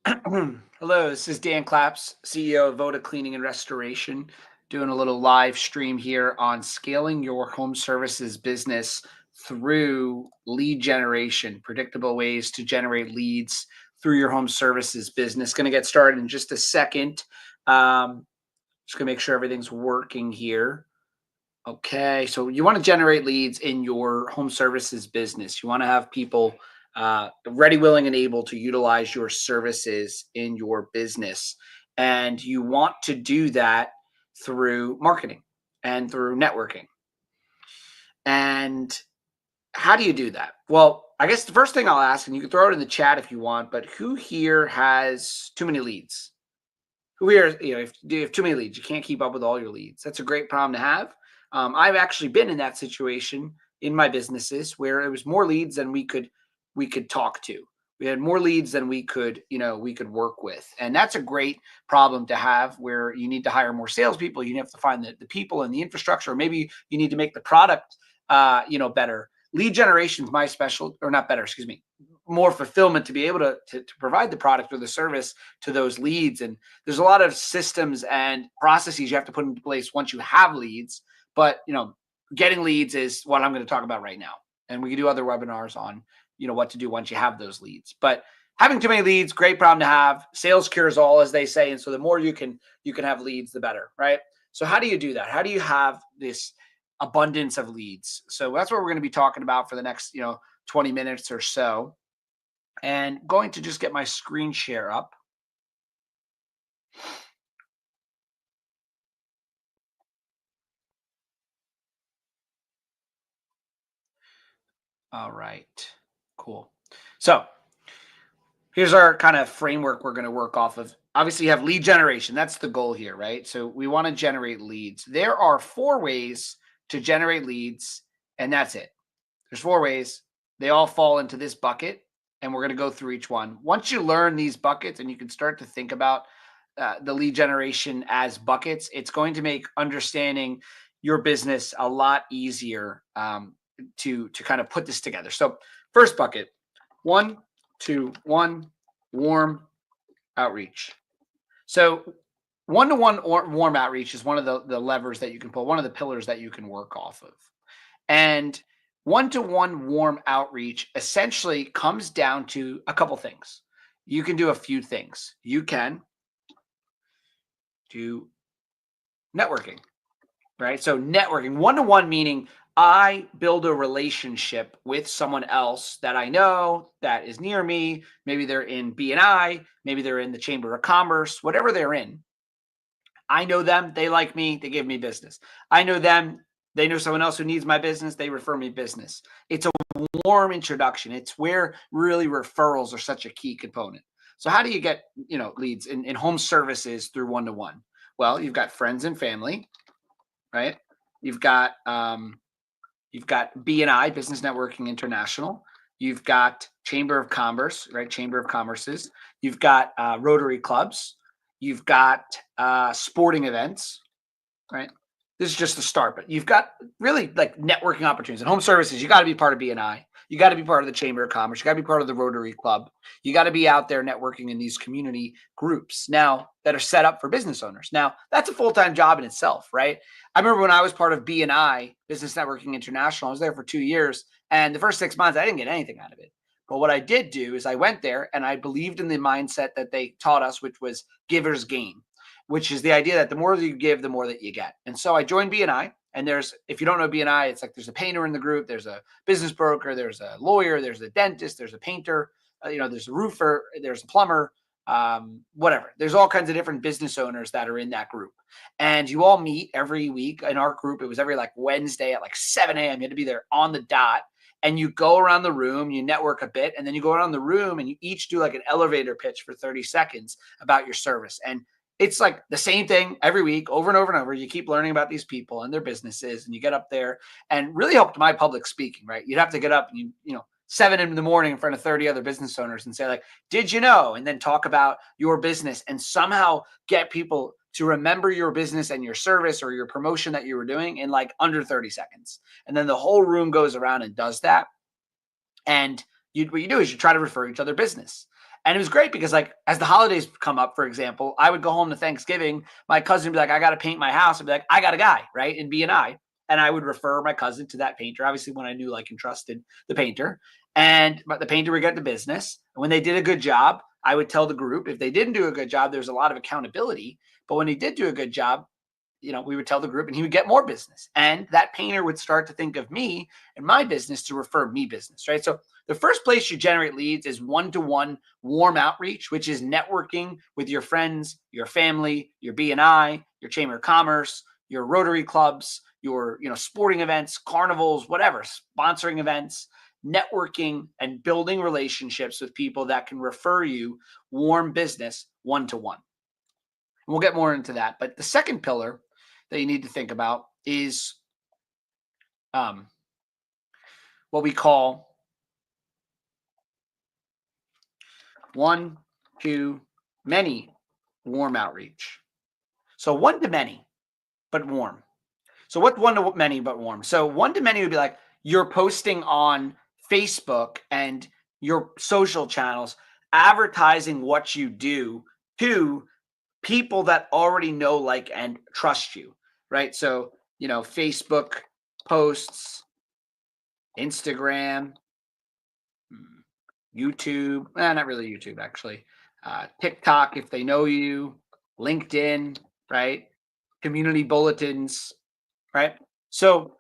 Hello, this is Dan Claps, CEO of Voda Cleaning and Restoration, doing a little live stream here on scaling your home services business through lead generation, predictable ways to generate leads through your home services business. Going to get started in just a second. Just going to make sure everything's working here. Okay, so you want to generate leads in your home services business. You want to have people ready, willing, and able to utilize your services in your business. And you want to do that through marketing and through networking. And how do you do that? Well, I guess the first thing I'll ask, and you can throw it in the chat if you want, but who here has too many leads? Who here, if you have too many leads, you can't keep up with all your leads. That's a great problem to have. I've actually been in that situation in my businesses where it was more leads than we could talk to. We had more leads than we could work with, and that's a great problem to have. Where you need to hire more salespeople, you have to find the people and the infrastructure. Or maybe you need to make the product, better. Lead generation is my special, or not better, excuse me, more fulfillment to be able to provide the product or the service to those leads. And there's a lot of systems and processes you have to put into place once you have leads. But getting leads is what I'm going to talk about right now. And we can do other webinars on what to do once you have those leads. But having too many leads, great problem to have. Sales cures all, as they say. And so the more you can have leads, the better, right? So how do you do that? How do you have this abundance of leads? So that's what we're going to be talking about for the next 20 minutes or so. And going to just get my screen share up. All right, cool. So here's our kind of framework we're going to work off of. Obviously, you have lead generation. That's the goal here, right? So we want to generate leads. There are 4 ways to generate leads, and that's it. There's 4 ways. They all fall into this bucket, and we're going to go through each one. Once you learn these buckets and you can start to think about the lead generation as buckets, it's going to make understanding your business a lot easier to kind of put this together. So first bucket, 1, 2, 1, warm outreach. So 1-to-1 or warm outreach is one of the levers that you can pull, one of the pillars that you can work off of. And 1-to-1 warm outreach essentially comes down to a couple things. You can do a few things. You can do networking, right? So networking, 1-to-1 meaning I build a relationship with someone else that I know that is near me. Maybe they're in BNI, maybe they're in the Chamber of Commerce, whatever they're in. I know them, they like me, they give me business. I know them, they know someone else who needs my business, they refer me business. It's a warm introduction. It's where really referrals are such a key component. So how do you get, leads in home services through 1-to-1? Well, you've got friends and family, right? You've got BNI, Business Networking International. You've got Chamber of Commerce, right? Chamber of Commerces. You've got Rotary clubs. You've got sporting events, right? This is just the start, but you've got really like networking opportunities. In home services, you got to be part of BNI. You got to be part of the Chamber of Commerce. You got to be part of the Rotary Club. You got to be out there networking in these community groups now that are set up for business owners. Now, that's a full-time job in itself, right? I remember when I was part of BNI, Business Networking International, I was there for 2 years. And the first 6 months, I didn't get anything out of it. But what I did do is I went there and I believed in the mindset that they taught us, which was givers gain, which is the idea that the more that you give, the more that you get. And so I joined BNI. And if you don't know BNI, it's like there's a painter in the group, there's a business broker, there's a lawyer, there's a dentist, there's a painter, there's a roofer, there's a plumber, whatever. There's all kinds of different business owners that are in that group. And you all meet every week. In our group, it was every like Wednesday at like 7 a.m. You had to be there on the dot. And you go around the room, you network a bit, and then you go around the room and you each do like an elevator pitch for 30 seconds about your service. And it's like the same thing every week, over and over and over. You keep learning about these people and their businesses, and you get up there and really helped my public speaking, right? You'd have to get up and 7 in the morning in front of 30 other business owners and say like, did you know? And then talk about your business and somehow get people to remember your business and your service or your promotion that you were doing in like under 30 seconds. And then the whole room goes around and does that. And what you do is you try to refer each other business. And it was great because, like, as the holidays come up, for example, I would go home to Thanksgiving. My cousin would be like, I got to paint my house. I'd be like, I got a guy, right? In BNI. And I would refer my cousin to that painter, obviously, when I knew, like, and trusted the painter. But the painter would get the business. And when they did a good job, I would tell the group. If they didn't do a good job, there's a lot of accountability. But when he did do a good job, we would tell the group and he would get more business. And that painter would start to think of me and my business to refer me business, right? So the first place you generate leads is one-to-one warm outreach, which is networking with your friends, your family, your BNI, your Chamber of Commerce, your Rotary clubs, your sporting events, carnivals, whatever, sponsoring events, networking and building relationships with people that can refer you warm business one-to-one. We'll get more into that. But the second pillar that you need to think about is what we call one-to-many warm outreach. So one-to-many, but warm. So what's one-to-many but warm? So one-to-many would be like you're posting on Facebook and your social channels, advertising what you do to people that already know, like, and trust you, right? So, Facebook posts, Instagram, YouTube, not really YouTube, actually, TikTok, if they know you, LinkedIn, right? Community bulletins, right? So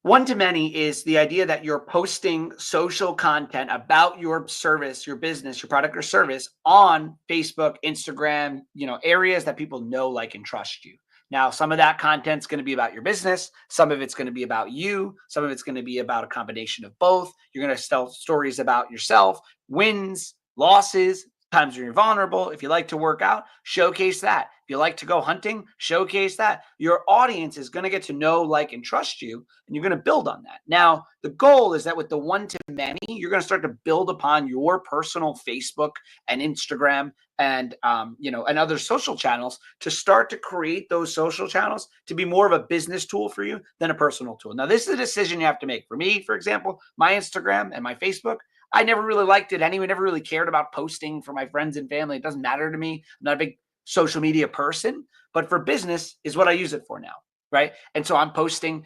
one-to-many is the idea that you're posting social content about your service, your business, your product or service on Facebook, Instagram, areas that people know, like, and trust you. Now, some of that content's going to be about your business. Some of it's going to be about you. Some of it's going to be about a combination of both. You're going to tell stories about yourself, wins, losses, times when you're vulnerable. If you like to work out, showcase that. If you like to go hunting, showcase that. Your audience is going to get to know, like, and trust you, and you're going to build on that. Now, the goal is that with the one-to-many, you're going to start to build upon your personal Facebook and Instagram and and other social channels to start to create those social channels to be more of a business tool for you than a personal tool. Now, this is a decision you have to make. For me, for example, my Instagram and my Facebook, I never really liked it. Anyone never really cared about posting for my friends and family. It doesn't matter to me. I'm not a big social media person, but for business is what I use it for now, right? And so I'm posting,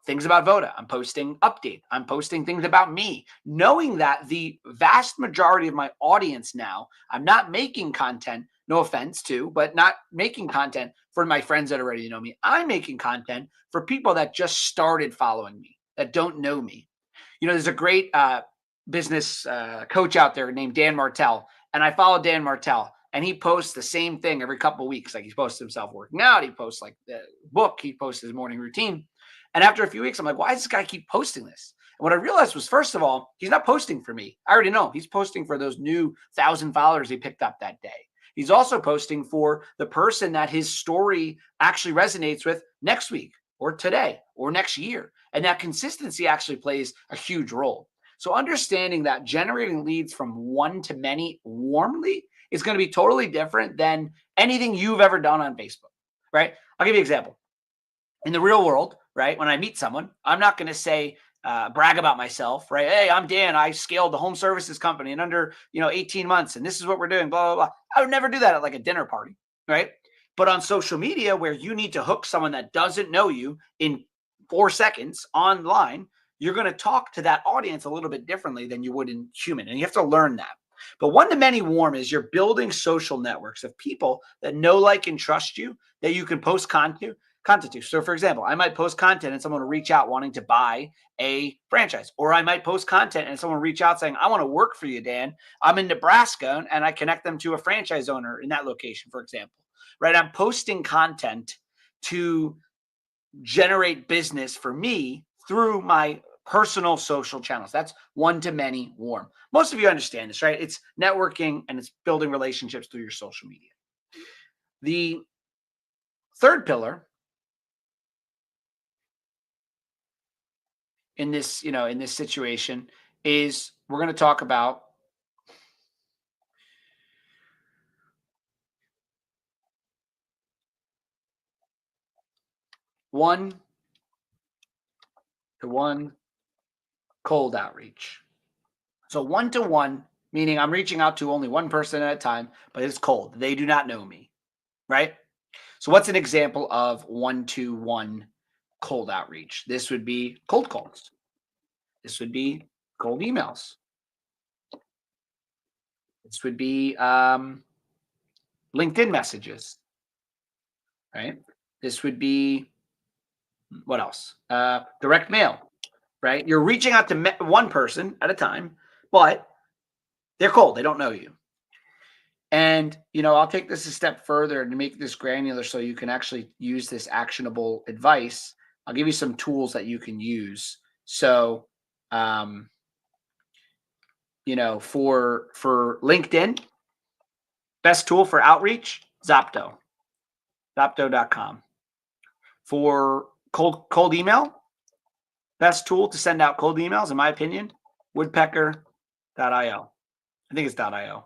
things about Voda. I'm posting update. I'm posting things about me, knowing that the vast majority of my audience now, I'm not making content, no offense to, but not making content for my friends that already know me. I'm making content for people that just started following me, that don't know me. There's a great business coach out there named Dan Martell, and I follow Dan Martell, and he posts the same thing every couple of weeks. Like, he posts himself working out, he posts, like, the book, he posts his morning routine. And after a few weeks, I'm like, why does this guy keep posting this? And what I realized was, first of all, he's not posting for me. I already know he's posting for those new 1,000 followers he picked up that day. He's also posting for the person that his story actually resonates with next week or today or next year. And that consistency actually plays a huge role. So understanding that generating leads from one-to-many warmly is going to be totally different than anything you've ever done on Facebook, right? I'll give you an example. In the real world, right, when I meet someone, I'm not going to say, brag about myself, right? Hey, I'm Dan. I scaled the home services company in under 18 months, and this is what we're doing, blah, blah, blah. I would never do that at, like, a dinner party, right? But on social media, where you need to hook someone that doesn't know you in 4 seconds online, you're going to talk to that audience a little bit differently than you would in human. And you have to learn that. But one-to-many warm is you're building social networks of people that know, like, and trust you, that you can post content to. So, for example, I might post content and someone will reach out wanting to buy a franchise, or I might post content and someone will reach out saying, I want to work for you, Dan. I'm in Nebraska, and I connect them to a franchise owner in that location, for example, right? I'm posting content to generate business for me through my personal social channels. That's one-to-many warm. Most of you understand this, right? It's networking and it's building relationships through your social media. The third pillar in this, in this situation is we're going to talk about one-to-one cold outreach. So one-to-one meaning I'm reaching out to only one person at a time, but it's cold. They do not know me, right? So what's an example of one-to-one cold outreach? This would be cold calls. This would be cold emails. This would be LinkedIn messages, right? This would be what else? Direct mail, right? You're reaching out to one person at a time, but they're cold. They don't know you. And, I'll take this a step further to make this granular so you can actually use this actionable advice. I'll give you some tools that you can use. So, for LinkedIn, best tool for outreach, Zapto, Zapto.com. For cold email, best tool to send out cold emails, in my opinion, Woodpecker.io. I think it's .io.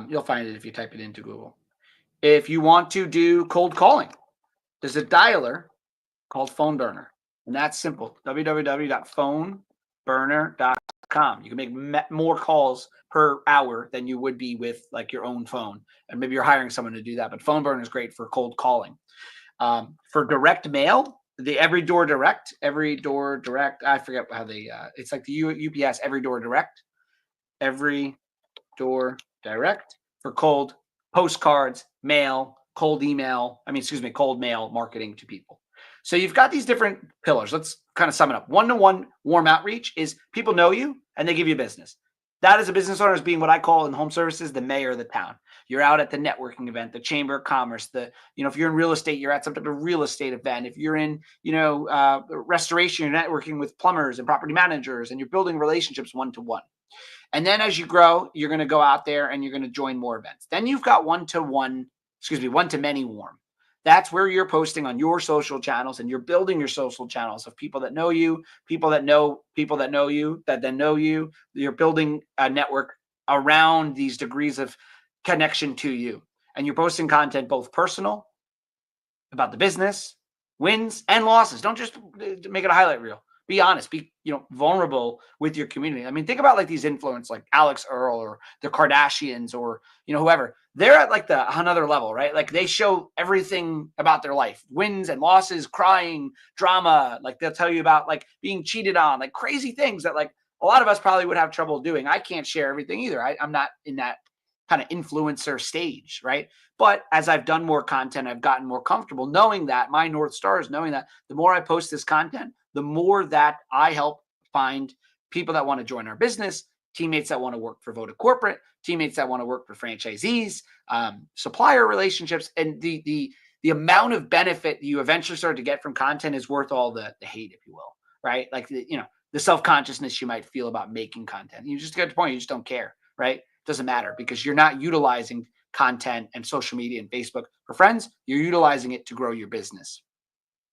You'll find it if you type it into Google. If you want to do cold calling, there's a dialer called PhoneBurner, and that's simple. www.phoneburner.com. You can make more calls per hour than you would be with like your own phone, and maybe you're hiring someone to do that. But PhoneBurner is great for cold calling. For direct mail, the Every Door Direct. I forget how they. It's like the UPS Every Door Direct. Every Door Direct for cold postcards, mail, cold mail marketing to people. So you've got these different pillars. Let's kind of sum it up. One-to-one warm outreach is people know you and they give you business. That as a business owner is being what I call in home services, the mayor of the town. You're out at the networking event, the chamber of commerce, if you're in real estate, you're at some type of real estate event. If you're in, restoration, you're networking with plumbers and property managers and you're building relationships one-to-one. And then as you grow, you're going to go out there and you're going to join more events. Then you've got one-to-many warm. That's where you're posting on your social channels and you're building your social channels of people that know you, people that know you, that then know you. You're building a network around these degrees of connection to you. And you're posting content both personal, about the business, wins and losses. Don't just make it a highlight reel. Be honest, be vulnerable with your community. I mean, think about like these influencers like Alex Earl or the Kardashians or whoever. They're at like another level, right? Like they show everything about their life, wins and losses, crying, drama. Like they'll tell you about like being cheated on, like crazy things that like a lot of us probably would have trouble doing. I can't share everything either. I'm not in that kind of influencer stage, right? But as I've done more content, I've gotten more comfortable knowing that my North Star is knowing that the more I post this content, the more that I help find people that want to join our business, teammates that want to work for Voda Corporate, teammates that want to work for franchisees, supplier relationships, and the amount of benefit you eventually start to get from content is worth all the hate, if you will, right? Like the self-consciousness you might feel about making content. You just get to the point you just don't care, right? Doesn't matter because you're not utilizing content and social media and Facebook for friends. You're utilizing it to grow your business.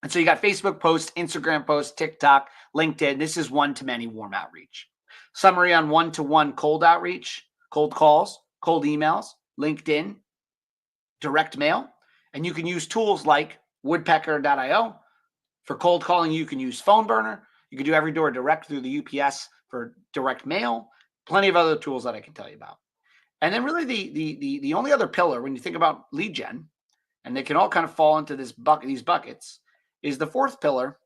And so you got Facebook posts, Instagram posts, TikTok, LinkedIn. This is one-to-many warm outreach. Summary on one-to-one cold outreach, cold calls, cold emails, LinkedIn, direct mail. And you can use tools like Woodpecker.io. For cold calling, you can use PhoneBurner. You can do Every Door Direct through the UPS for direct mail. Plenty of other tools that I can tell you about. And then really the only other pillar when you think about lead gen, and they can all kind of fall into these buckets, is the fourth pillar,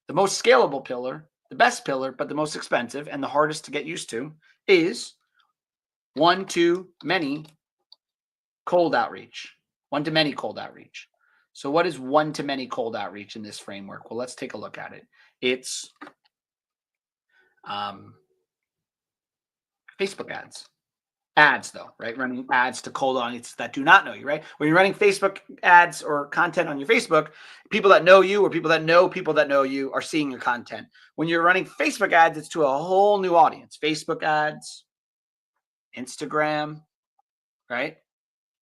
the most scalable pillar, the best pillar, but the most expensive and the hardest to get used to is one-to-many cold outreach. One-to-many cold outreach. So what is one-to-many cold outreach in this framework? Well, let's take a look at it. It's Facebook ads though, right? Running ads to cold audiences that do not know you, right? When you're running Facebook ads or content on your Facebook, people that know you or people that know you are seeing your content. When you're running Facebook ads, it's to a whole new audience. Facebook ads, Instagram, right?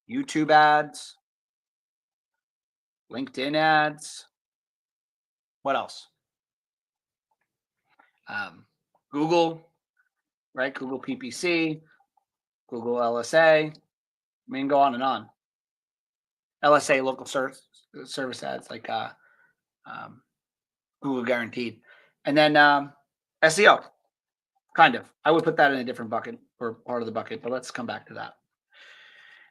YouTube ads, LinkedIn ads. What else? Google, right? Google PPC, Google LSA. I mean, go on and on. LSA, local service ads, like Google Guaranteed. And then SEO, Kind of. I would put that in a different bucket or part of the bucket, but let's come back to that.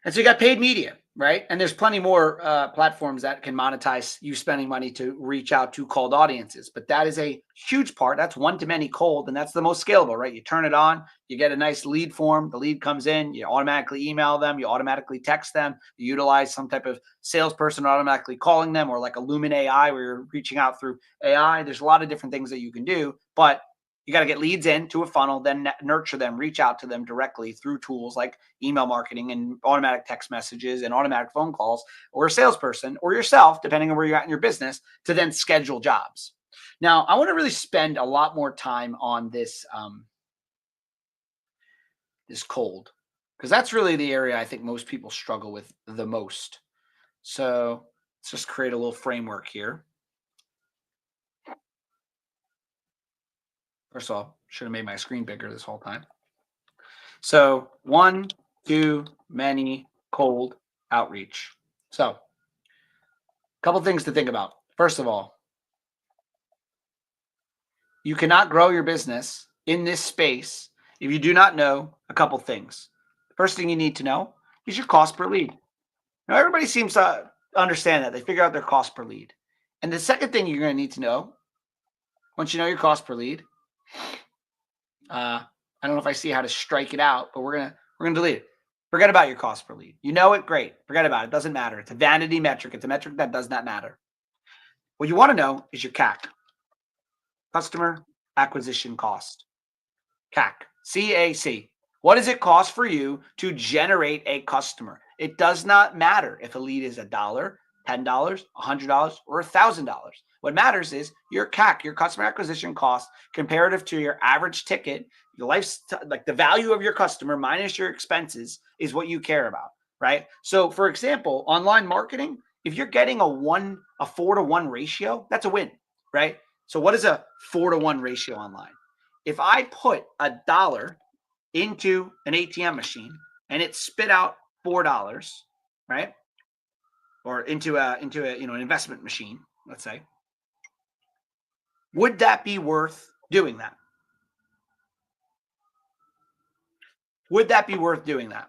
And so you got paid media, right? And there's plenty more platforms that can monetize you spending money to reach out to cold audiences. But that is a huge part. That's one to many cold, and that's the most scalable, right? You turn it on, you get a nice lead form. The lead comes in, you automatically email them, you automatically text them, you utilize some type of salesperson automatically calling them, or like a Lumen AI where you're reaching out through AI. There's a lot of different things that you can do, but you got to get leads into a funnel, then nurture them, reach out to them directly through tools like email marketing and automatic text messages and automatic phone calls, or a salesperson or yourself, depending on where you're at in your business, to then schedule jobs. Now, I want to really spend a lot more time on this this cold, because that's really the area I think most people struggle with the most. So let's just create a little framework here. First of all, should have made my screen bigger this whole time. So one, too many cold outreach. So a couple things to think about. First of all, you cannot grow your business in this space if you do not know a couple things. The first thing you need to know is your cost per lead. Now, everybody seems to understand that. They figure out their cost per lead. And the second thing you're going to need to know, once you know your cost per lead, I don't know if I see how to strike it out, but we're gonna delete it. Forget about your cost per lead. You know it, great. Forget about it. It doesn't matter. It's a vanity metric. It's a metric that does not matter. What you want to know is your CAC, customer acquisition cost. CAC, CAC. What does it cost for you to generate a customer? It does not matter if a lead is $1, $10, $100, or $1,000. What matters is your CAC, your customer acquisition cost, comparative to your average ticket, your like the value of your customer minus your expenses is what you care about, right? So, for example, online marketing, if you're getting a 4-to-1 ratio, that's a win, right? So, what is a 4-to-1 ratio online? If I put $1 into an ATM machine and it spit out $4, right? Or into an investment machine, let's say, would that be worth doing that? Would that be worth doing that?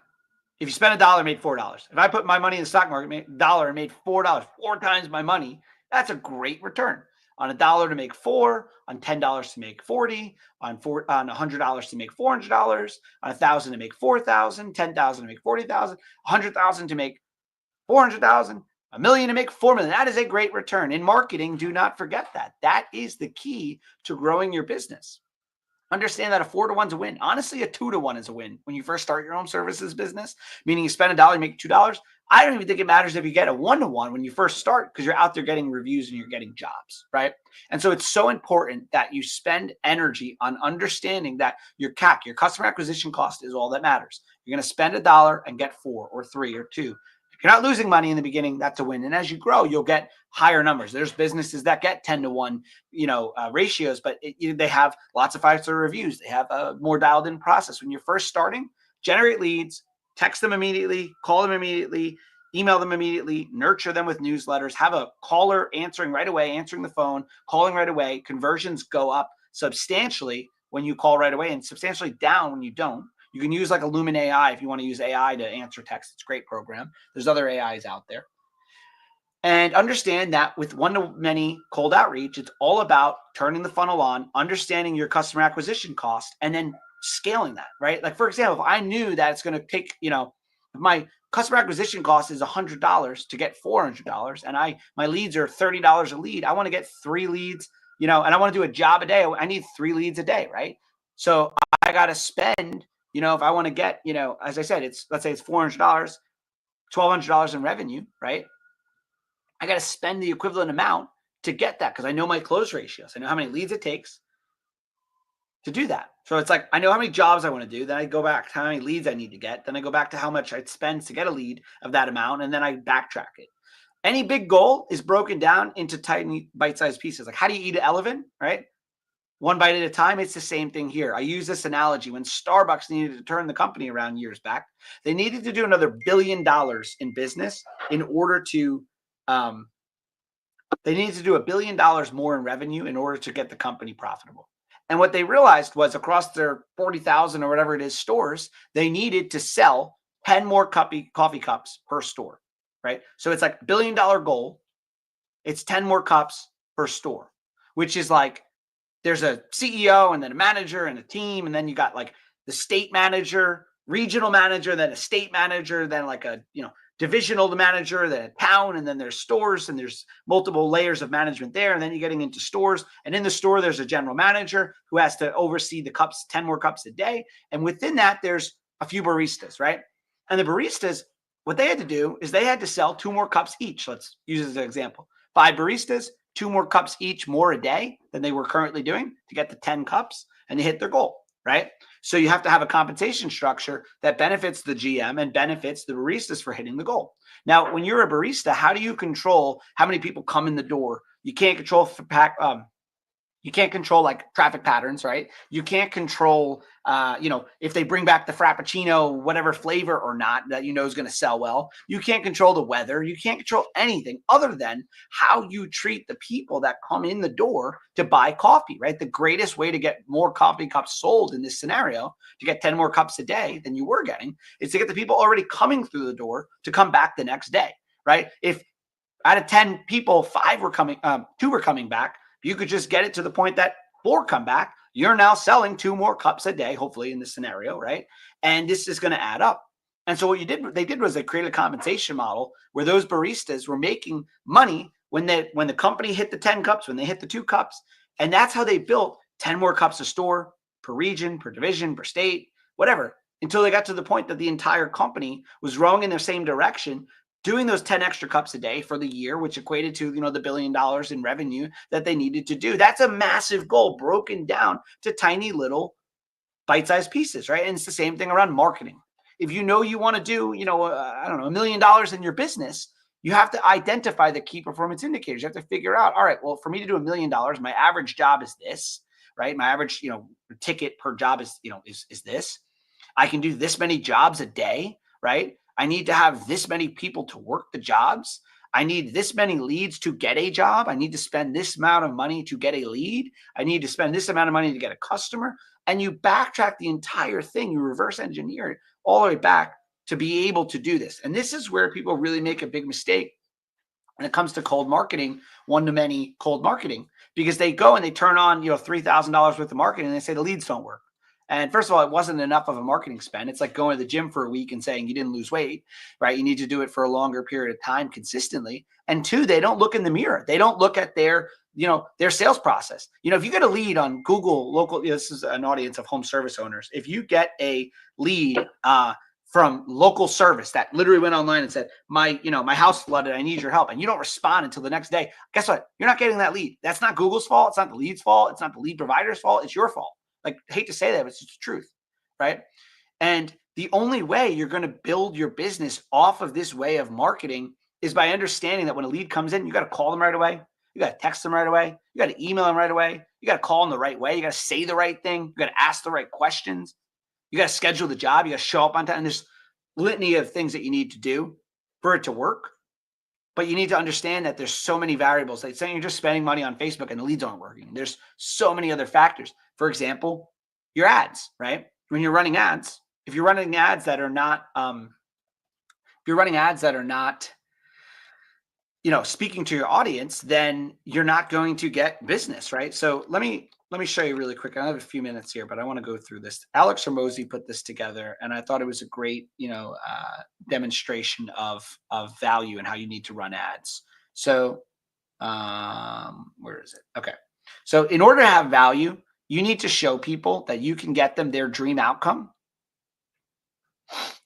If you spend $1, made $4. If I put my money in the stock market, made $1 and made $4, 4 times my money, that's a great return. On $1 to make 4, on $10 to make 40, on $100 to make $400, on 1,000 to make 4,000, 10,000 to make 40,000, 100,000 to make 400,000, a million to make 4 million. That is a great return. In marketing, do not forget that. That is the key to growing your business. Understand that a 4-to-1 is a win. Honestly, a 2-to-1 is a win when you first start your home services business, meaning you spend $1, you make $2. I don't even think it matters if you get a 1-to-1 when you first start, because you're out there getting reviews and you're getting jobs, right? And so it's so important that you spend energy on understanding that your CAC, your customer acquisition cost, is all that matters. You're going to spend $1 and get 4 or 3 or 2. If you're not losing money in the beginning, that's a win. And as you grow, you'll get higher numbers. There's businesses that get 10-to-1, ratios, but they have lots of 5-star reviews. They have a more dialed in process. When you're first starting, generate leads, text them immediately, call them immediately, email them immediately, nurture them with newsletters, have a caller answering right away, answering the phone, calling right away. Conversions go up substantially when you call right away and substantially down when you don't. You can use like a Lumen AI if you want to use AI to answer text. It's a great program. There's other AIs out there. And understand that with one-to-many cold outreach, it's all about turning the funnel on, understanding your customer acquisition cost, and then scaling that, right? Like, for example, if I knew that it's going to take, if my customer acquisition cost is $100 to get $400 and my leads are $30 a lead, I want to get 3 leads, and I want to do a job a day. I need 3 leads a day, right? So I got to spend, if I want to get, as I said, let's say it's $400, $1,200 in revenue, right? I got to spend the equivalent amount to get that, because I know my close ratios. I know how many leads it takes to do that. So it's like, I know how many jobs I want to do. Then I go back to how many leads I need to get. Then I go back to how much I'd spend to get a lead of that amount. And then I backtrack it. Any big goal is broken down into tiny bite-sized pieces. Like, how do you eat an elephant, right? One bite at a time. It's the same thing here. I use this analogy. When Starbucks needed to turn the company around years back, they needed to do another $1 billion in business in order to, they needed to do $1 billion more in revenue in order to get the company profitable. And what they realized was across their 40,000 or whatever it is stores, they needed to sell 10 more coffee cups per store, right? So it's like $1 billion goal. It's 10 more cups per store, which is like there's a CEO and then a manager and a team. And then you got like the state manager, regional manager, then a state manager, then like a, divisional manager, then a town, and then there's stores and there's multiple layers of management there. And then you're getting into stores. And in the store, there's a general manager who has to oversee the cups, 10 more cups a day. And within that, there's a few baristas, right? And the baristas, what they had to do is they had to sell 2 more cups each. Let's use as an example. 5 baristas, 2 more cups each more a day than they were currently doing to get the 10 cups and to hit their goal, right? So you have to have a compensation structure that benefits the GM and benefits the baristas for hitting the goal. Now, when you're a barista, how do you control how many people come in the door? You can't control you can't control like traffic patterns, right? You can't control, if they bring back the Frappuccino, whatever flavor or not that is going to sell well. You can't control the weather. You can't control anything other than how you treat the people that come in the door to buy coffee, right? The greatest way to get more coffee cups sold in this scenario, to get 10 more cups a day than you were getting, is to get the people already coming through the door to come back the next day, right? If out of 10 people, 5 were coming, 2 were coming back, you could just get it to the point that 4 come back. You're now selling 2 more cups a day, hopefully in this scenario, right? And this is going to add up. And so what they did was they created a compensation model where those baristas were making money when the company hit the 10 cups, when they hit the 2 cups. And that's how they built 10 more cups a store per region, per division, per state, whatever, until they got to the point that the entire company was rowing in the same direction, doing those 10 extra cups a day for the year, which equated to, the $1 billion in revenue that they needed to do. That's a massive goal broken down to tiny little bite-sized pieces, right? And it's the same thing around marketing. If you want to do, $1 million in your business, you have to identify the key performance indicators. You have to figure out, all right, well, for me to do $1 million, my average job is this, right? My average, ticket per job is this. I can do this many jobs a day, right? I need to have this many people to work the jobs. I need this many leads to get a job. I need to spend this amount of money to get a lead. I need to spend this amount of money to get a customer. And you backtrack the entire thing. You reverse engineer it all the way back to be able to do this. And this is where people really make a big mistake when it comes to cold marketing, one-to-many cold marketing, because they go and they turn on, $3,000 worth of marketing and they say the leads don't work. And first of all, it wasn't enough of a marketing spend. It's like going to the gym for a week and saying you didn't lose weight, right? You need to do it for a longer period of time consistently. And 2, they don't look in the mirror. They don't look at their sales process. If you get a lead on Google local, this is an audience of home service owners. If you get a lead from local service that literally went online and said, my house flooded, I need your help, and you don't respond until the next day, guess what? You're not getting that lead. That's not Google's fault. It's not the lead's fault. It's not the lead provider's fault. It's your fault. Like, I hate to say that, but it's just the truth, right? And the only way you're going to build your business off of this way of marketing is by understanding that when a lead comes in, you got to call them right away. You got to text them right away. You got to email them right away. You got to call them the right way. You got to say the right thing. You got to ask the right questions. You got to schedule the job. You got to show up on time. And there's litany of things that you need to do for it to work. But you need to understand that there's so many variables. Like saying you're just spending money on Facebook and the leads aren't working. There's so many other factors. For example, your ads, right? When you're running ads, if you're running ads that are not, speaking to your audience, then you're not going to get business, right? So let me show you really quick. I have a few minutes here, but I want to go through this. Alex Hormozi put this together, and I thought it was a great, demonstration of value and how you need to run ads. So, where is it? Okay. So in order to have value, you need to show people that you can get them their dream outcome,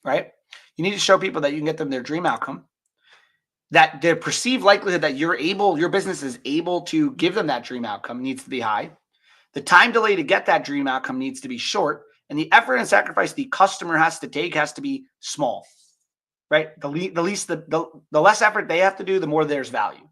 right? You need to show people that you can get them their dream outcome, that the perceived likelihood that your business is able to give them that dream outcome needs to be high. The time delay to get that dream outcome needs to be short, and the effort and sacrifice the customer has to take has to be small, right? The less effort they have to do, the more there's value.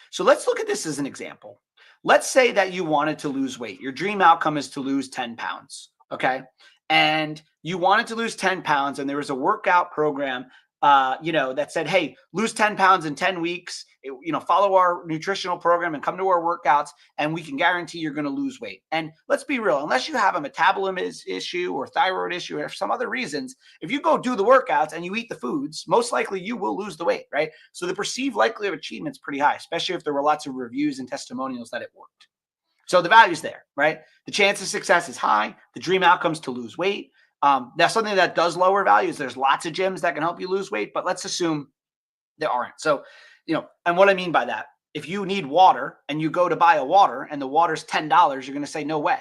So let's look at this as an example. Let's say that you wanted to lose weight. Your dream outcome is to lose 10 pounds, okay? And you wanted to lose 10 pounds, and there was a workout program, that said, hey, lose 10 pounds in 10 weeks follow our nutritional program and come to our workouts, and we can guarantee you're going to lose weight. And let's be real, unless you have a metabolism issue or thyroid issue or some other reasons, if you go do the workouts and you eat the foods, most likely you will lose the weight, right? So the perceived likelihood of achievement is pretty high, especially if there were lots of reviews and testimonials that it worked. So the value's there, right? The chance of success is high. The dream outcomes to lose weight. Now, something that does lower values, there's lots of gyms that can help you lose weight, but let's assume there aren't. So, and what I mean by that, if you need water and you go to buy a water and the water's $10, you're going to say, no way.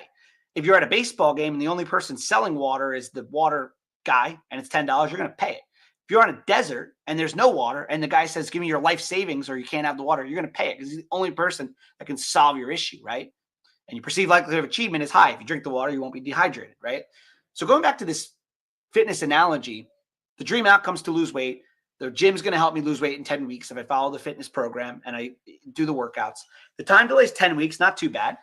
If you're at a baseball game and the only person selling water is the water guy and it's $10, you're going to pay it. If you're on a desert and there's no water and the guy says, give me your life savings or you can't have the water, you're going to pay it because he's the only person that can solve your issue, right? And your perceived likelihood of achievement is high. If you drink the water, you won't be dehydrated, right? So going back to this fitness analogy, the dream outcomes to lose weight, the gym's going to help me lose weight in 10 weeks if I follow the fitness program and I do the workouts. The time delay is 10 weeks, not too bad.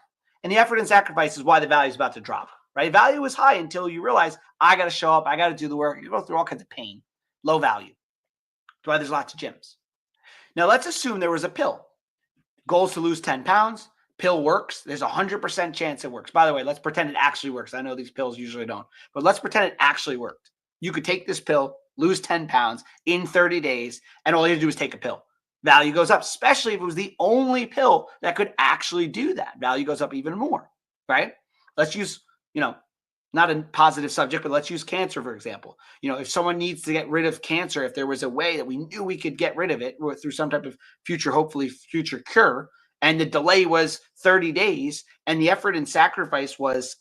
And the effort and sacrifice is why the value is about to drop, right? Value is high until you realize I got to show up, I got to do the work. You go through all kinds of pain, low value. That's why there's lots of gyms. Now let's assume there was a pill. Goal is to lose 10 pounds. Pill works. There's a 100% chance it works. By the way, let's pretend it actually works. I know these pills usually don't, but let's pretend it actually worked. You could take this pill, lose 10 pounds in 30 days, and all you have to do is take a pill. Value goes up, especially if it was the only pill that could actually do that. Value goes up even more, right? Let's use, not a positive subject, but let's use cancer, for example. If someone needs to get rid of cancer, if there was a way that we knew we could get rid of it through some type of hopefully future cure, and the delay was 30 days, and the effort and sacrifice was,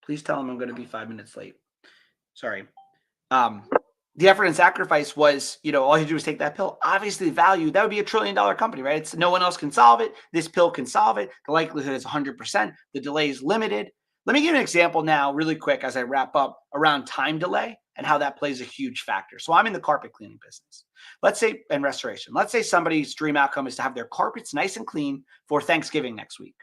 please tell them I'm going to be 5 minutes late. Sorry. The effort and sacrifice was, all you do is take that pill. Obviously, the value, that would be $1 trillion company, right? It's no one else can solve it. This pill can solve it. The likelihood is 100%. The delay is limited. Let me give an example now really quick as I wrap up around time delay and how that plays a huge factor. So I'm in the carpet cleaning business. Let's say, and restoration. Let's say somebody's dream outcome is to have their carpets nice and clean for Thanksgiving next week.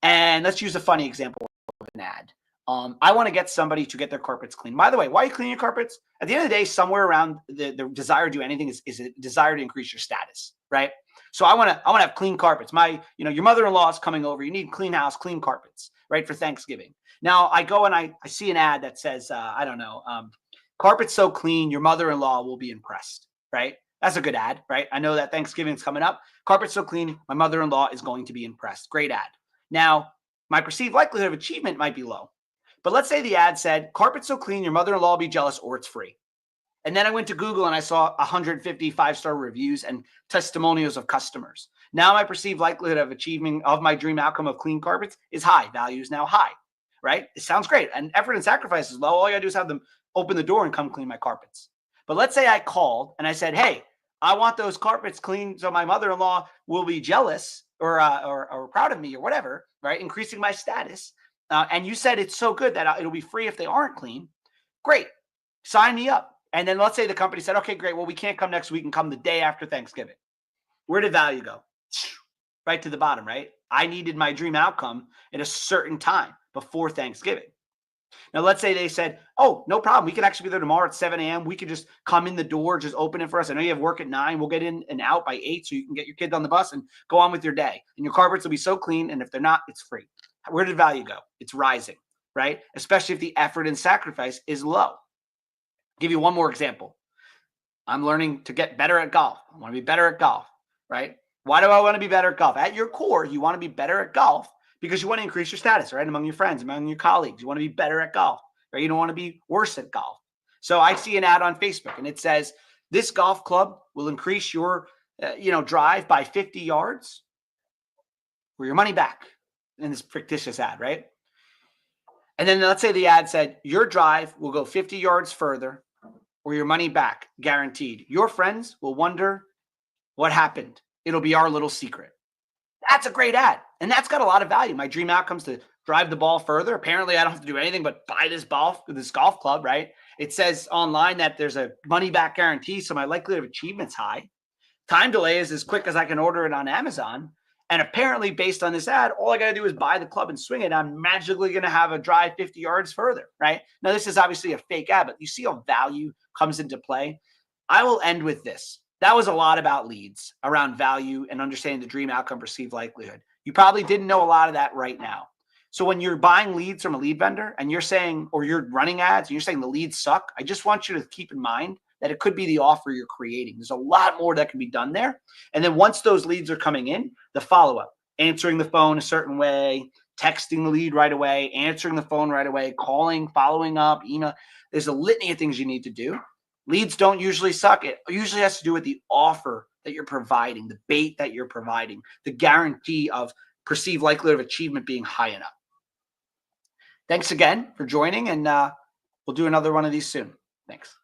And let's use a funny example of an ad. I want to get somebody to get their carpets clean. By the way, why are you cleaning your carpets? At the end of the day, somewhere around the desire to do anything is a desire to increase your status, right? So I want to have clean carpets. Your mother-in-law is coming over. You need clean house, clean carpets, right, for Thanksgiving. Now I go and I see an ad that says, carpet's so clean, your mother-in-law will be impressed, right? That's a good ad, right? I know that Thanksgiving's coming up. Carpet's so clean, my mother-in-law is going to be impressed. Great ad. Now, my perceived likelihood of achievement might be low. But let's say the ad said, carpet's so clean, your mother-in-law will be jealous, or it's free. And then I went to Google and I saw 150 five-star reviews and testimonials of customers. Now my perceived likelihood of achieving of my dream outcome of clean carpets is high. Value is now high, right? It sounds great. And effort and sacrifice is low. All I gotta do is have them open the door and come clean my carpets. But let's say I called and I said, hey, I want those carpets clean so my mother-in-law will be jealous or proud of me or whatever, right? Increasing my status. And you said it's so good that it'll be free if they aren't clean. Great. Sign me up. And then let's say the company said, okay, great. Well, we can't come next week and come the day after Thanksgiving. Where did value go? Right to the bottom, right? I needed my dream outcome at a certain time before Thanksgiving. Now, let's say they said, oh, no problem. We can actually be there tomorrow at 7 a.m. We could just come in the door, just open it for us. I know you have work at 9. We'll get in and out by 8 so you can get your kids on the bus and go on with your day. And your carpets will be so clean. And if they're not, it's free. Where did value go? It's rising, right? Especially if the effort and sacrifice is low. I'll give you one more example. I'm learning to get better at golf. I want to be better at golf, right? Why do I want to be better at golf? At your core, you want to be better at golf because you want to increase your status, right? Among your friends, among your colleagues. You want to be better at golf, right? You don't want to be worse at golf. So I see an ad on Facebook and it says, this golf club will increase your, drive by 50 yards or your money back. In this fictitious ad, right? And then let's say the ad said, your drive will go 50 yards further or your money back, guaranteed. Your friends will wonder what happened. It'll be our little secret. That's a great ad. And that's got a lot of value. My dream outcomes to drive the ball further. Apparently, I don't have to do anything but buy this golf club, right? It says online that there's a money back guarantee, so my likelihood of achievement's high. Time delay is as quick as I can order it on Amazon. And apparently, based on this ad, all I got to do is buy the club and swing it. I'm magically going to have a drive 50 yards further, right? Now, this is obviously a fake ad, but you see how value comes into play. I will end with this. That was a lot about leads, around value and understanding the dream outcome, perceived likelihood. You probably didn't know a lot of that right now. So when you're buying leads from a lead vendor and you're saying, or you're running ads and you're saying the leads suck, I just want you to keep in mind that it could be the offer you're creating. There's a lot more that can be done there. And then once those leads are coming in, the follow-up, answering the phone a certain way, texting the lead right away, answering the phone right away, calling, following up, email. There's a litany of things you need to do. Leads don't usually suck. It usually has to do with the offer that you're providing, the bait that you're providing, the guarantee of perceived likelihood of achievement being high enough. Thanks again for joining, and we'll do another one of these soon. Thanks.